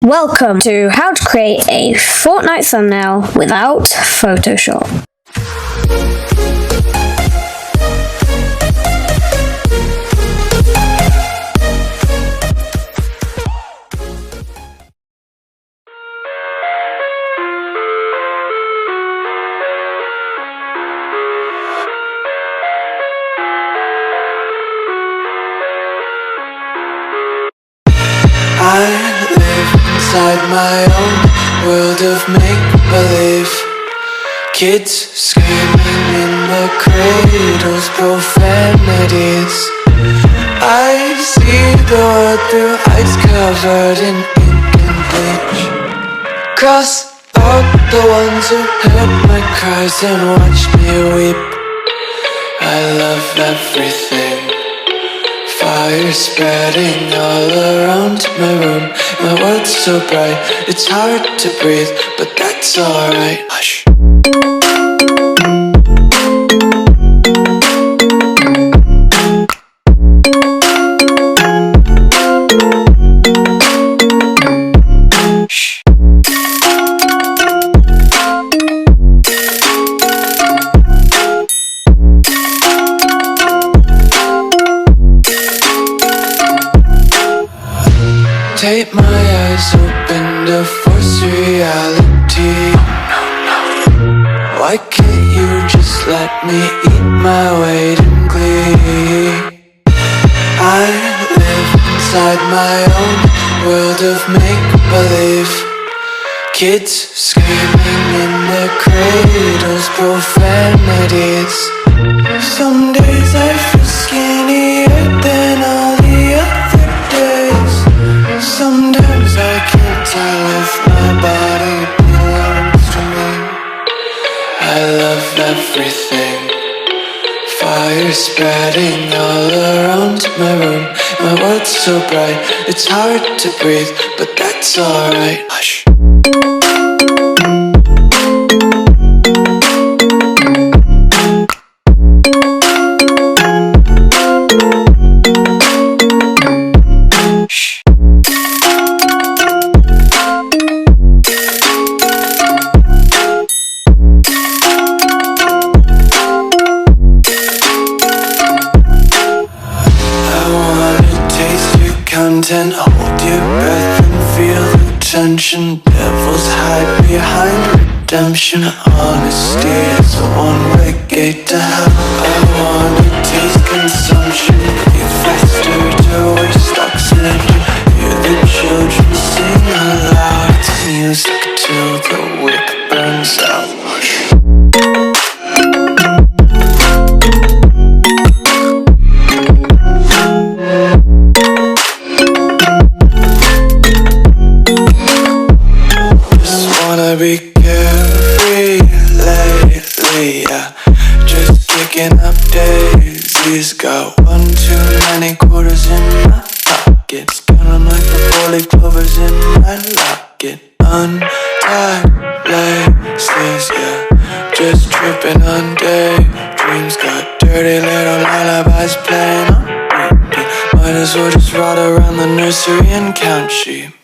Welcome to how to create a Fortnite thumbnail without Photoshop. I live inside my own world of make-believe. Kids screaming in the cradles, profanities. I see the world through eyes covered in ink and bleach. Cross out the ones who heard my cries and watched me weep. I love everything. Fire spreading all around my room. My world's so bright, it's hard to breathe, but that's alright. Hush. Tape my eyes open to force reality. Why can't you just let me eat my weight in glee? I live inside my own world of make-believe. Kids screaming in their cradles, profanities. Some days I feel skinnier than all the other days. Sometimes I can't tell if my body belongs to me. I love everything. Fire spreading all around my room. My world's so bright, it's hard to breathe, but that's alright. Hush. Content, hold your breath and feel the tension. Devils hide behind redemption. Honesty is a one-way gate to hell. I wanna taste consumption. Breathe faster to waste oxygen. Hear the children sing aloud. It's music till the wick burns out. Be carefree lately, yeah. Just kicking up daisies. Got one too many quarters in my pockets. Counting like the 4-leaf clovers in my locket. Untied laces, yeah. Just tripping on daydreams. Got dirty little lullabies playing on repeat. Might as well just ride around the nursery and count sheep.